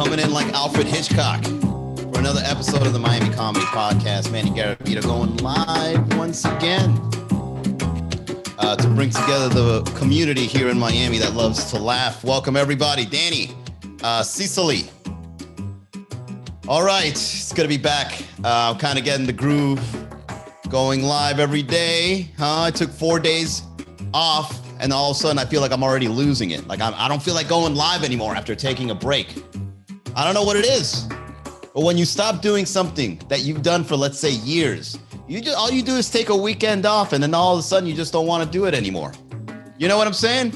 Coming in like Alfred Hitchcock for another episode of the Miami Comedy Podcast. Manny Garavito going live once again to bring together the community here in Miami that loves to laugh. Welcome everybody. Danny, Cecily. All right, it's good to be back. I'm kind of getting the groove, going live every day. I took 4 days off, and all of a sudden I feel like I'm already losing it. Like I don't feel like going live anymore after taking a break. I don't know what it is, but when you stop doing something that you've done for, let's say, years, all you do is take a weekend off, and then all of a sudden you just don't want to do it anymore. You know what I'm saying?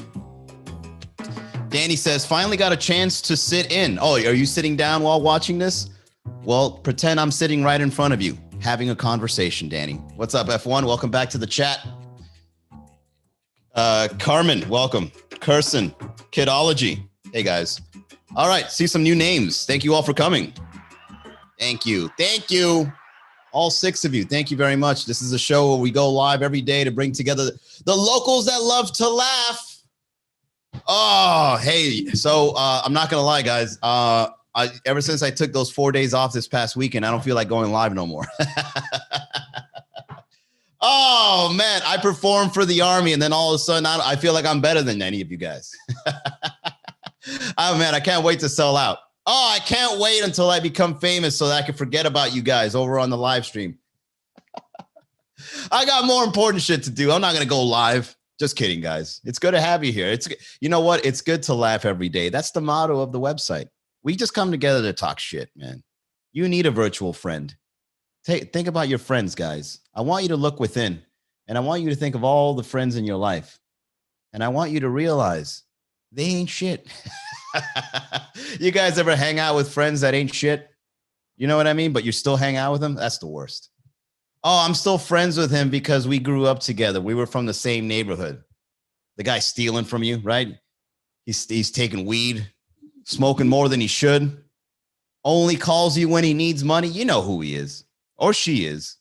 Danny says, finally got a chance to sit in. Oh, are you sitting down while watching this? Well, pretend I'm sitting right in front of you, having a conversation, Danny. What's up, F1? Welcome back to the chat. Carmen, welcome. Curson, Kidology. Hey, guys. All right, see some new names. Thank you all for coming. Thank you. Thank you. All 6 of you. Thank you very much. This is a show where we go live every day to bring together the locals that love to laugh. Oh, hey. So I'm not going to lie, guys. Ever since I took those 4 days off this past weekend, I don't feel like going live no more. Oh, man. I performed for the Army, and then all of a sudden I feel like I'm better than any of you guys. Oh, man, I can't wait to sell out. Oh, I can't wait until I become famous so that I can forget about you guys over on the live stream. I got more important shit to do. I'm not going to go live. Just kidding, guys. It's good to have you here. You know what? It's good to laugh every day. That's the motto of the website. We just come together to talk shit, man. You need a virtual friend. Think about your friends, guys. I want you to look within, and I want you to think of all the friends in your life. And I want you to realize they ain't shit. You guys ever hang out with friends that ain't shit? You know what I mean? But you still hang out with them? That's the worst. Oh, I'm still friends with him because we grew up together. We were from the same neighborhood. The guy's stealing from you, right? He's taking weed, smoking more than he should. Only calls you when he needs money. You know who he is, or she is.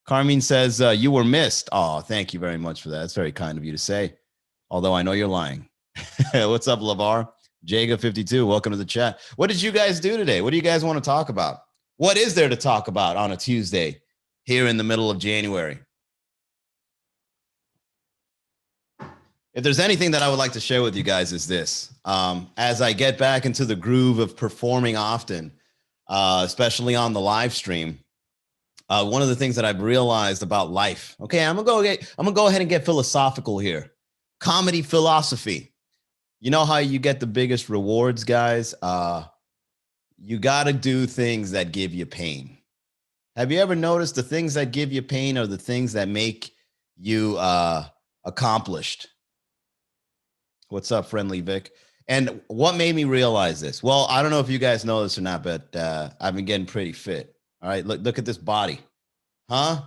Carmine says, you were missed. Oh, thank you very much for that. That's very kind of you to say, although I know you're lying. What's up, LeVar? Jaga52, welcome to the chat. What did you guys do today? What do you guys want to talk about? What is there to talk about on a Tuesday here in the middle of January? If there's anything that I would like to share with you guys is this. As I get back into the groove of performing often, especially on the live stream, one of the things that I've realized about life, okay, I'm gonna go ahead and get philosophical here. Comedy philosophy. You know how you get the biggest rewards, guys? You got to do things that give you pain. Have you ever noticed the things that give you pain are the things that make you accomplished? What's up, Friendly Vic? And what made me realize this? Well, I don't know if you guys know this or not, but I've been getting pretty fit. All right, look at this body. Huh?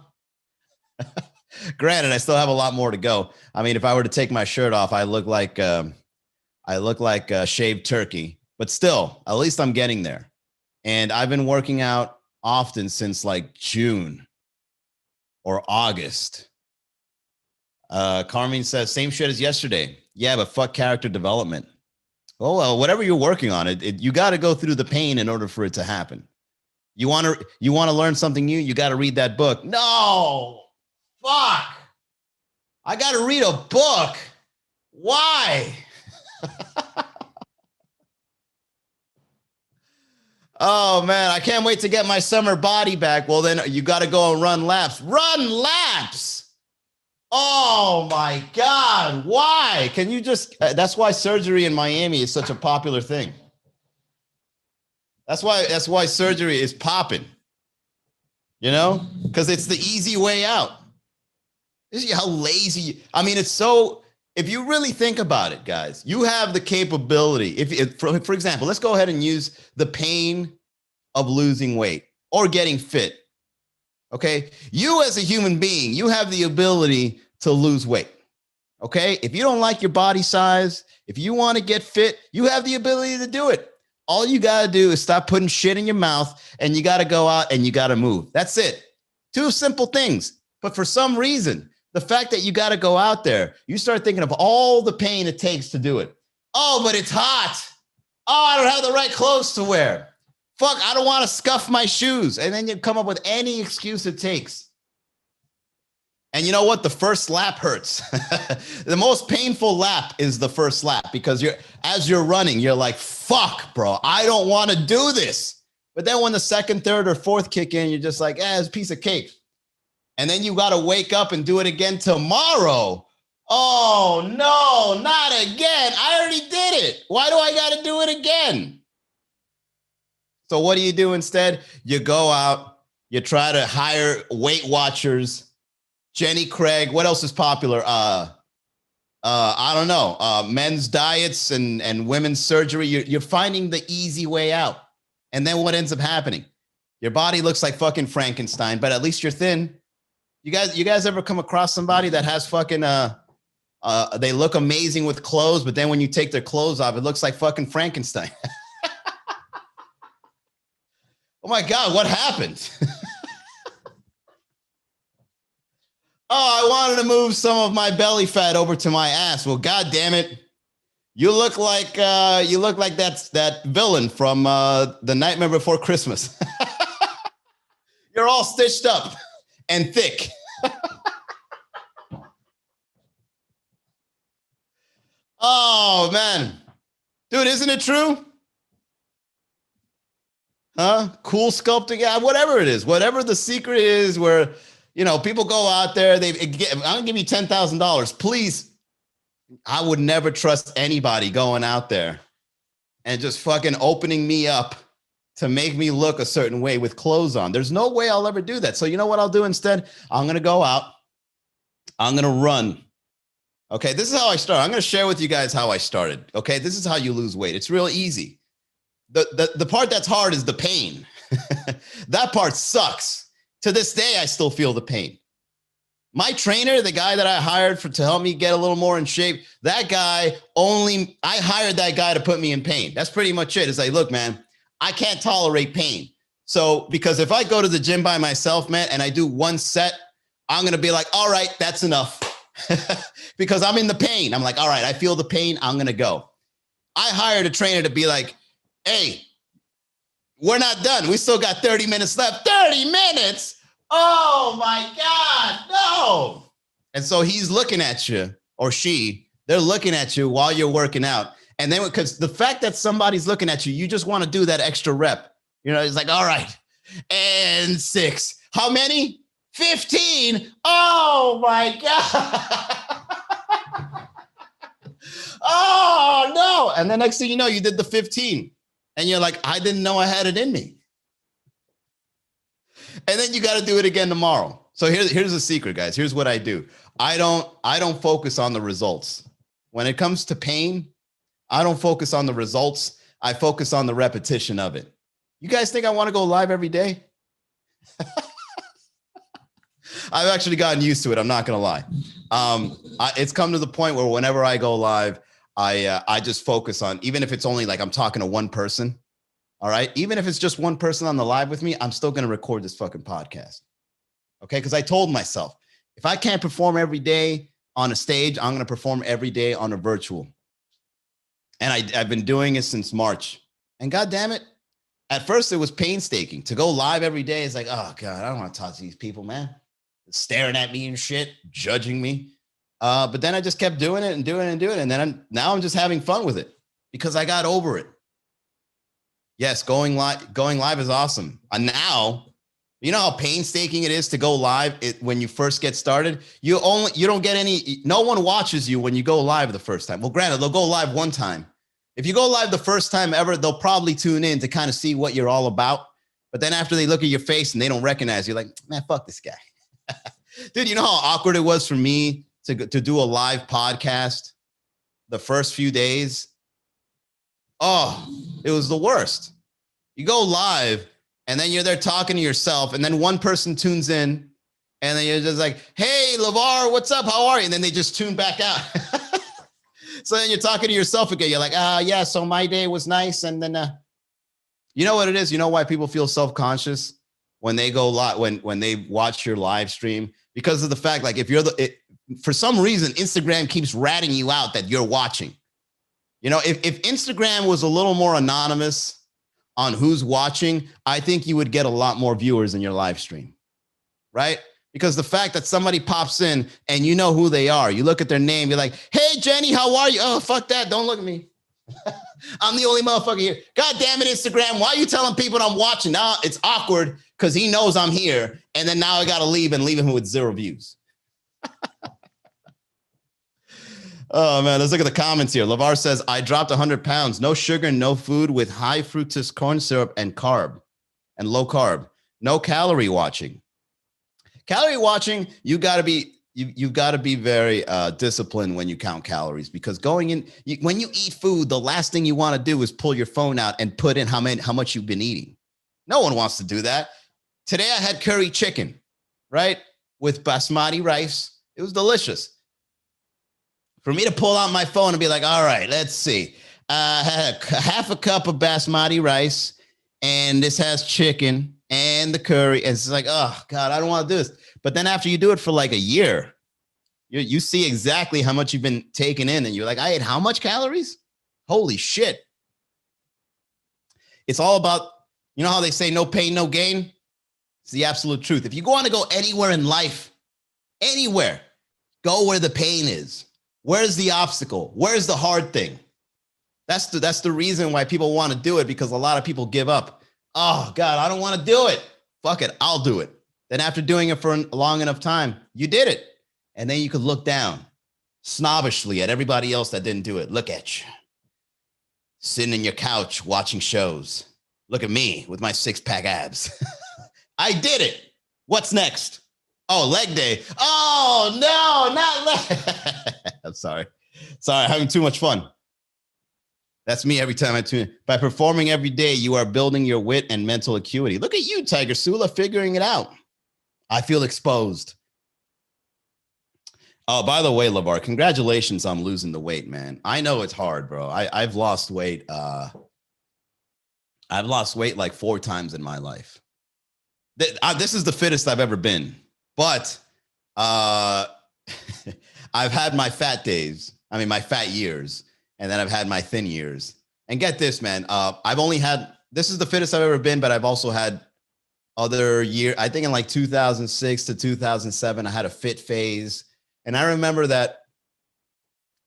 Granted, I still have a lot more to go. I mean, if I were to take my shirt off, I look like shaved turkey, but still, at least I'm getting there. And I've been working out often since like June or August. Carmine says, same shit as yesterday. Yeah, but fuck character development. Oh, well, whatever you're working on, you got to go through the pain in order for it to happen. You want to learn something new? You got to read that book. No, fuck. I got to read a book. Why? Oh, man, I can't wait to get my summer body back. Well, then you got to go and run laps. Run laps. Oh, my God. Why? Can you just that's why surgery in Miami is such a popular thing. That's why surgery is popping. You know, because it's the easy way out. This is how lazy. I mean, it's so. If you really think about it, guys, you have the capability. For example, let's go ahead and use the pain of losing weight or getting fit. Okay. You as a human being, you have the ability to lose weight. Okay. If you don't like your body size, if you want to get fit, you have the ability to do it. All you got to do is stop putting shit in your mouth, and you got to go out and you got to move. That's it. 2 simple things. But for some reason, the fact that you got to go out there, you start thinking of all the pain it takes to do it. Oh, but it's hot. Oh, I don't have the right clothes to wear. Fuck, I don't want to scuff my shoes. And then you come up with any excuse it takes. And you know what? The first lap hurts. The most painful lap is the first lap because as you're running, you're like, fuck, bro, I don't want to do this. But then when the second, third, or fourth kick in, you're just like, it's a piece of cake. And then you got to wake up and do it again tomorrow. Oh, no, not again. I already did it. Why do I got to do it again? So what do instead? You go out, you try to hire Weight Watchers, Jenny Craig. What else is popular? I don't know. Men's diets and women's surgery. You're finding the easy way out. And then what ends up happening? Your body looks like fucking Frankenstein, but at least you're thin. You guys ever come across somebody that has fucking they look amazing with clothes, but then when you take their clothes off, it looks like fucking Frankenstein. Oh my God, what happened? Oh, I wanted to move some of my belly fat over to my ass. Well, God damn it. You look like that's that villain from The Nightmare Before Christmas. You're all stitched up and thick. Oh, man. Dude, isn't it true? Huh? Cool sculpting. Yeah, whatever it is. Whatever the secret is where, people go out there. I'm going to give you $10,000. Please. I would never trust anybody going out there and just fucking opening me up to make me look a certain way with clothes on. There's no way I'll ever do that. So you know what I'll do instead? I'm going to go out. I'm going to run. Okay, this is how I started. I'm going to share with you guys how I started. Okay, this is how you lose weight. It's real easy. The part that's hard is the pain. That part sucks. To this day, I still feel the pain. My trainer, the guy that I hired to help me get a little more in shape, I hired that guy to put me in pain. That's pretty much it. It's like, look, man, I can't tolerate pain. So, because if I go to the gym by myself, man, and I do one set, I'm going to be like, all right, that's enough. Because I'm in the pain. I'm like, all right, I feel the pain. I'm going to go. I hired a trainer to be like, hey, we're not done. We still got 30 minutes left. 30 minutes? Oh my God, no. And so he's looking at you, or they're looking at you while you're working out. And then because the fact that somebody's looking at you, you just want to do that extra rep. It's like, all right, and 6. How many? 15. Oh my God. Oh no. And then next thing you know, you did the 15. And you're like, I didn't know I had it in me. And then you got to do it again tomorrow. So here's the secret, guys. Here's what I do. I don't focus on the results. When it comes to pain, I don't focus on the results. I focus on the repetition of it. You guys think I want to go live every day? I've actually gotten used to it. I'm not going to lie. It's come to the point where whenever I go live, I just focus on, even if it's only like I'm talking to one person. All right. Even if it's just one person on the live with me, I'm still going to record this fucking podcast. Okay. Because I told myself, if I can't perform every day on a stage, I'm going to perform every day on a virtual. And I've been doing it since March. And God damn it. At first, it was painstaking to go live every day. It's like, oh God, I don't want to talk to these people, man. They're staring at me and shit, judging me. But then I just kept doing it and doing it and doing it. And then I'm just having fun with it because I got over it. Yes, going live is awesome. And now, you know how painstaking it is to go live when you first get started? You don't get no one watches you when you go live the first time. Well, granted, they'll go live one time. If you go live the first time ever, they'll probably tune in to kind of see what you're all about. But then after they look at your face and they don't recognize you, like, man, fuck this guy. Dude, you know how awkward it was for me to do a live podcast the first few days? Oh, it was the worst. You go live and then you're there talking to yourself and then one person tunes in and then you're just like, hey, LeVar, what's up? How are you? And then they just tune back out. So then you're talking to yourself again. You're like, yeah, so my day was nice. And then, you know what it is? You know why people feel self-conscious when they go live, when they watch your live stream? Because of the fact, like if you're for some reason, Instagram keeps ratting you out that you're watching. You know, if Instagram was a little more anonymous on who's watching, I think you would get a lot more viewers in your live stream, right? Because the fact that somebody pops in and you know who they are, you look at their name, you're like, hey, Jenny, how are you? Oh, fuck that. Don't look at me. I'm the only motherfucker here. God damn it, Instagram. Why are you telling people I'm watching? Now it's awkward because he knows I'm here. And then now I got to leave and leave him with 0 views. Oh, man, let's look at the comments here. LeVar says, I dropped 100 pounds. No sugar, no food with high fructose corn syrup and carb and low carb. No calorie watching. Calorie watching, you got to be you've got to be very disciplined when you count calories, because going in, when you eat food, the last thing you want to do is pull your phone out and put in how much you've been eating. No one wants to do that. Today I had curry chicken, right? With basmati rice. It was delicious. For me to pull out my phone and be like, all right, let's see. I had half a cup of basmati rice, and this has chicken and the curry. And it's like, oh, God, I don't want to do this. But then after you do it for like a year, you see exactly how much you've been taking in. And you're like, I ate how much calories? Holy shit. It's all about, you know how they say no pain, no gain? It's the absolute truth. If you want to go anywhere in life, anywhere, go where the pain is. Where's the obstacle? Where's the hard thing? That's the reason why people want to do it, because a lot of people give up. Oh, God, I don't want to do it. Fuck it, I'll do it. Then after doing it for a long enough time, you did it. And then you could look down snobbishly at everybody else that didn't do it. Look at you, sitting in your couch watching shows. Look at me with my 6-pack abs. I did it. What's next? Oh, leg day. Oh, no, not leg. I'm sorry. Sorry, having too much fun. That's me every time I tune in. By performing every day, you are building your wit and mental acuity. Look at you, Tiger Sula, figuring it out. I feel exposed. Oh, by the way, LeVar, congratulations on losing the weight, man. I know it's hard, bro. I've lost weight. I've lost weight like 4 times in my life. This is the fittest I've ever been. But I've had my fat days. I mean, my fat years. And then I've had my thin years. And get this, man. I've only had, this is the fittest I've ever been, but I've also had other year. I think in like 2006 to 2007, I had a fit phase. And I remember that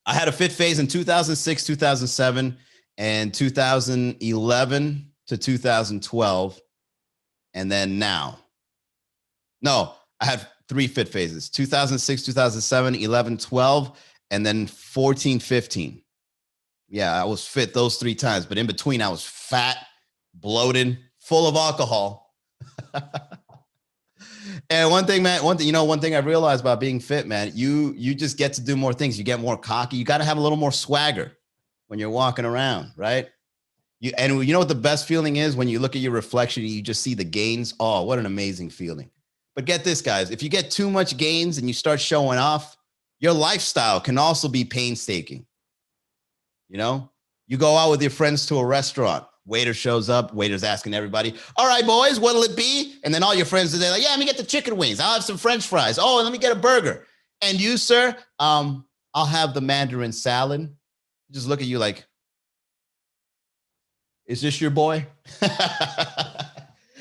I had a fit phase in 2006, 2007, and 2011 to 2012. And then now. No, I had 3 fit phases, 2006, 2007, 11, 12, and then 14, 15. Yeah, I was fit those 3 times, but in between I was fat, bloated, full of alcohol. And one thing I realized about being fit, man, you just get to do more things. You get more cocky. You got to have a little more swagger when you're walking around, right? You know what the best feeling is? When you look at your reflection, you just see the gains. Oh, what an amazing feeling. But get this, guys, if you get too much gains and you start showing off, your lifestyle can also be painstaking. You know, you go out with your friends to a restaurant, waiter shows up, waiter's asking everybody, all right, boys, what'll it be? And then all your friends are there like, yeah, let me get the chicken wings. I'll have some French fries. Oh, and let me get a burger. And you, sir, I'll have the Mandarin salad. Just look at you like, is this your boy?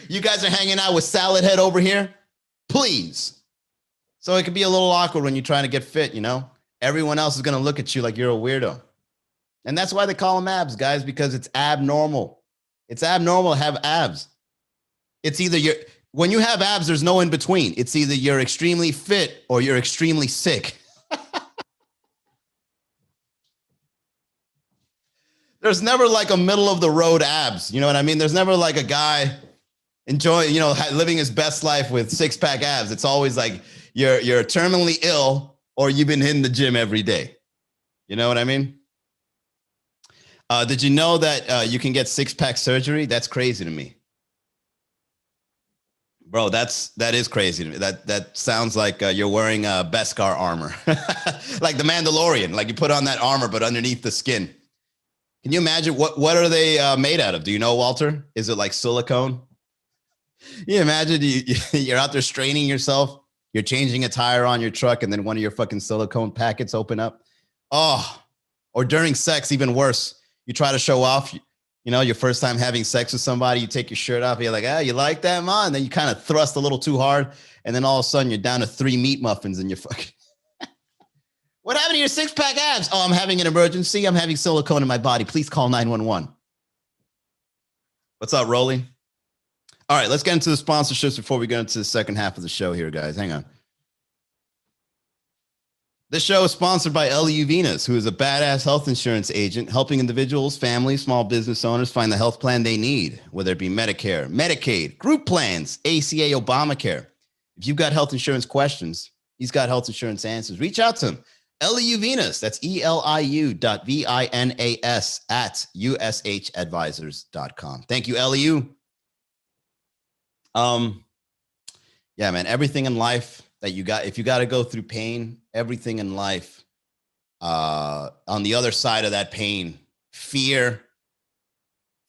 You guys are hanging out with Salad Head over here? Please. So it can be a little awkward when you're trying to get fit, you know? Everyone else is going to look at you like you're a weirdo. And that's why they call them abs, guys, because it's abnormal. It's abnormal to have abs. It's either when you have abs, there's no in between. It's either you're extremely fit or you're extremely sick. There's never like a middle of the road abs. You know what I mean? There's never like a guy enjoying, living his best life with 6-pack abs. It's always like you're terminally ill or you've been hitting the gym every day. You know what I mean? Did you know that you can get 6-pack surgery? That's crazy to me. Bro, that is crazy to me. That sounds like you're wearing a Beskar armor. Like the Mandalorian. Like you put on that armor, but underneath the skin. Can you imagine what are they made out of? Do you know, Walter? Is it like silicone? You imagine you're out there straining yourself. You're changing a tire on your truck, and then one of your fucking silicone packets open up. Oh, Or during sex, even worse. You try to show off, you know, your first time having sex with somebody, you take your shirt off, you're like, ah, you like that, man? And then you kind of thrust a little too hard. And then all of a sudden you're down to 3 meat muffins and you're fucking. What happened to your 6-pack abs? Oh, I'm having an emergency. I'm having silicone in my body. Please call 911. What's up, Rolly? All right, let's get into the sponsorships before we get into the second half of the show here, guys. Hang on. This show is sponsored by LU Venus, who is a badass health insurance agent helping individuals, families, small business owners find the health plan they need, whether it be Medicare, Medicaid, group plans, ACA, Obamacare. If you've got health insurance questions, he's got health insurance answers. Reach out to him. LU Venus, that's ELIU.VINAS at USHadvisors.com. Thank you, LU. Yeah, man, everything in life that you got, if you got to go through pain, everything in life, on the other side of that pain, fear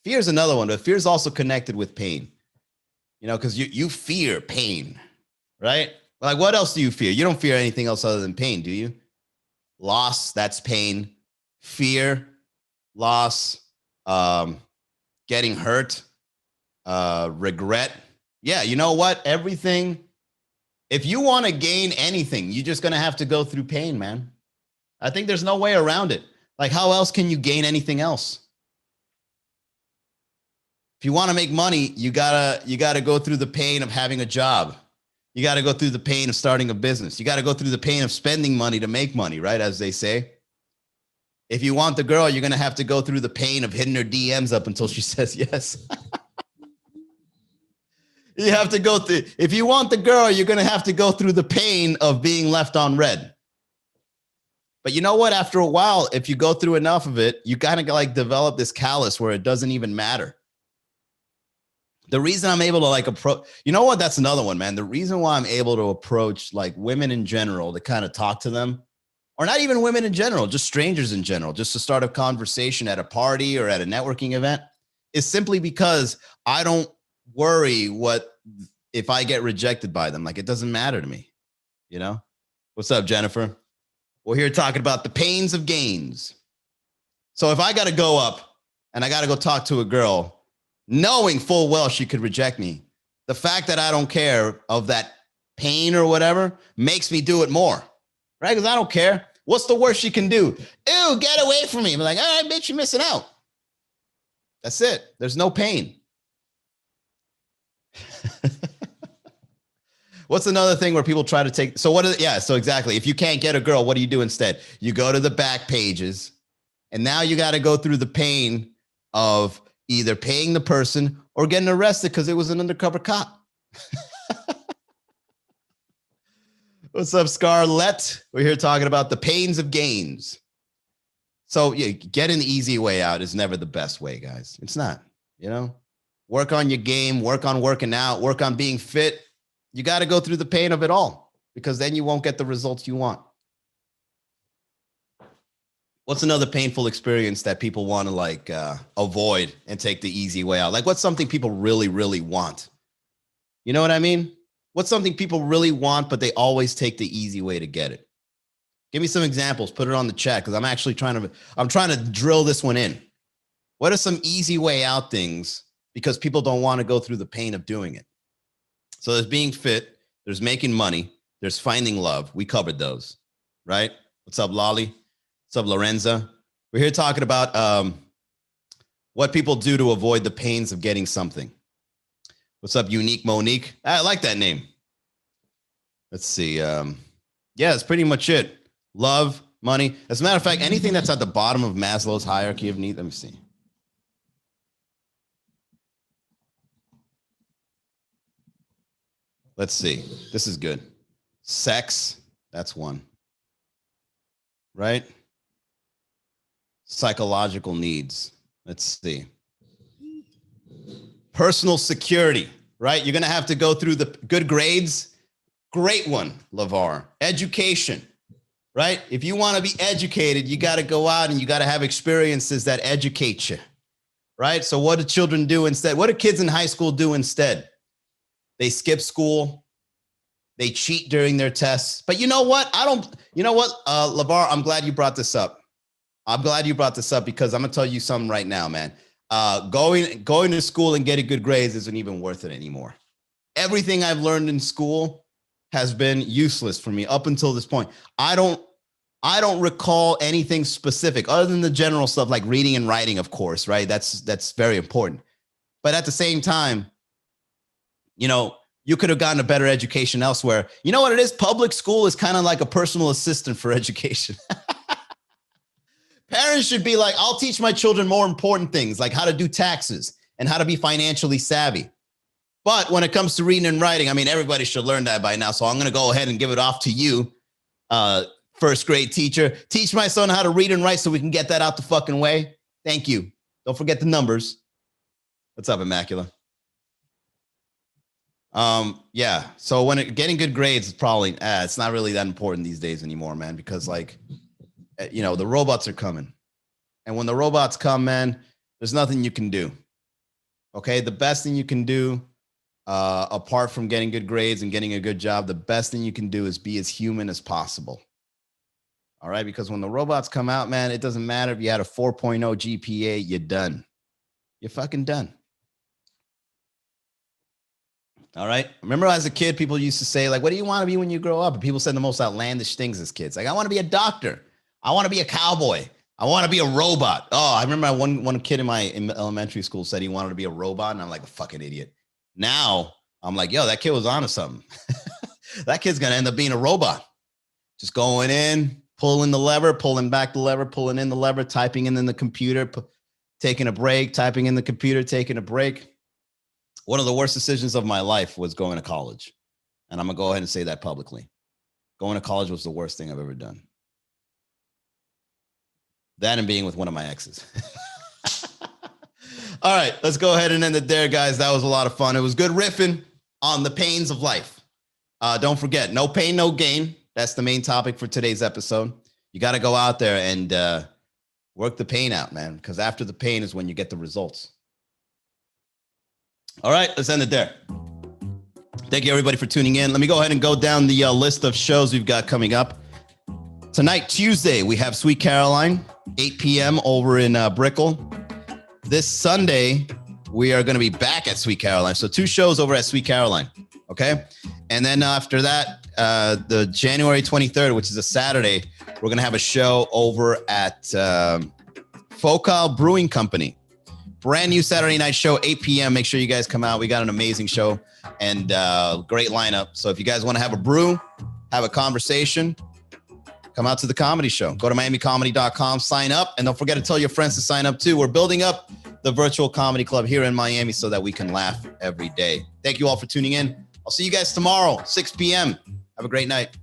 is another one, but fear is also connected with pain, you know, because you fear pain, right? Like, what else do you fear? You don't fear anything else other than pain, do you? Loss, that's pain. Fear, loss, getting hurt, regret. Yeah, you know what? Everything. If you want to gain anything, you're just going to have to go through pain, man. I think there's no way around it. Like, how else can you gain anything else? If you want to make money, you gotta go through the pain of having a job. You got to go through the pain of starting a business. You got to go through the pain of spending money to make money, right? As they say. If you want the girl, you're going to have to go through the pain of hitting her DMs up until she says yes. You have to go through, if you want the girl, you're going to have to go through the pain of being left on red. But you know what? After a while, if you go through enough of it, you kind of like develop this callus where it doesn't even matter. The reason I'm able to like approach, you know what? That's another one, man. The reason why I'm able to approach like women in general to kind of talk to them, or not even women in general, just strangers in general, just to start a conversation at a party or at a networking event, is simply because I don't worry what if I get rejected by them. Like, it doesn't matter to me, you know? What's up, Jennifer? We're here talking about the pains of gains. So if I got to go up and I got to go talk to a girl, knowing full well she could reject me, the fact that I don't care of that pain or whatever makes me do it more, right? Because I don't care. What's the worst she can do? Ew, get away from me. I'm like, all right, bitch, you're missing out. That's it. There's no pain. What's another thing where people try to take? So so exactly. If you can't get a girl, what do you do instead? You go to the back pages, and now you got to go through the pain of either paying the person or getting arrested because it was an undercover cop. What's up, Scarlett? We're here talking about the pains of gains. So yeah, getting the easy way out is never the best way, guys. It's not, you know? Work on your game, work on working out, work on being fit. You got to go through the pain of it all because then you won't get the results you want. What's another painful experience that people want to like avoid and take the easy way out? Like, what's something people really, really want? You know what I mean? What's something people really want, but they always take the easy way to get it? Give me some examples. Put it on the chat because I'm trying to drill this one in. What are some easy way out things because people don't want to go through the pain of doing it? So there's being fit, there's making money, there's finding love. We covered those, right? What's up, Lolly? What's up, Lorenza? We're here talking about what people do to avoid the pains of getting something. What's up, Unique Monique? I like that name. Let's see. Yeah, that's pretty much it. Love, money. As a matter of fact, anything that's at the bottom of Maslow's hierarchy of needs. Let me see. Let's see. This is good. Sex. That's one. Right? Psychological needs. Let's see. Personal security, right? You're going to have to go through the good grades. Great one, LeVar. Education, right? If you want to be educated, you got to go out and you got to have experiences that educate you, right? So what do children do instead? What do kids in high school do instead? They skip school. They cheat during their tests. But you know what? LeVar, I'm glad you brought this up. I'm glad you brought this up because I'm gonna tell you something right now, man. Going to school and getting good grades isn't even worth it anymore. Everything I've learned in school has been useless for me up until this point. I don't recall anything specific other than the general stuff like reading and writing, of course, right? That's very important. But at the same time, you could have gotten a better education elsewhere. You know what it is? Public school is kind of like a personal assistant for education. Parents should be like, I'll teach my children more important things like how to do taxes and how to be financially savvy. But when it comes to reading and writing, I mean, everybody should learn that by now. So I'm going to go ahead and give it off to you, first grade teacher. Teach my son how to read and write so we can get that out the fucking way. Thank you. Don't forget the numbers. What's up, Immacula? Yeah. So getting good grades is probably, it's not really that important these days anymore, man, because the robots are coming. And when the robots come, man, there's nothing you can do. Okay. The best thing you can do, apart from getting good grades and getting a good job, the best thing you can do is be as human as possible. All right. Because when the robots come out, man, it doesn't matter if you had a 4.0 GPA, you're done. You're fucking done. All right. Remember as a kid, people used to say, like, what do you want to be when you grow up? And people said the most outlandish things as kids. Like, I want to be a doctor. I want to be a cowboy. I want to be a robot. Oh, I remember one kid in elementary school said he wanted to be a robot. And I'm like, a fucking idiot. Now I'm like, yo, that kid was onto something. That kid's going to end up being a robot. Just going in, pulling the lever, pulling back the lever, pulling in the lever, typing in the computer, taking a break, typing in the computer, taking a break. One of the worst decisions of my life was going to college. And I'm going to go ahead and say that publicly. Going to college was the worst thing I've ever done. That and being with one of my exes. All right, let's go ahead and end it there, guys. That was a lot of fun. It was good riffing on the pains of life. Don't forget, no pain, no gain. That's the main topic for today's episode. You got to go out there and work the pain out, man, because after the pain is when you get the results. All right, let's end it there. Thank you, everybody, for tuning in. Let me go ahead and go down the list of shows we've got coming up. Tonight, Tuesday, we have Sweet Caroline, 8 p.m. over in Brickell. This Sunday, we are going to be back at Sweet Caroline. So 2 shows over at Sweet Caroline, okay? And then after that, the January 23rd, which is a Saturday, we're going to have a show over at Focal Brewing Company. Brand new Saturday night show, 8 p.m. Make sure you guys come out. We got an amazing show and great lineup. So if you guys want to have a brew, have a conversation, come out to the comedy show. Go to miamicomedy.com, sign up, and don't forget to tell your friends to sign up too. We're building up the virtual comedy club here in Miami so that we can laugh every day. Thank you all for tuning in. I'll see you guys tomorrow, 6 p.m. Have a great night.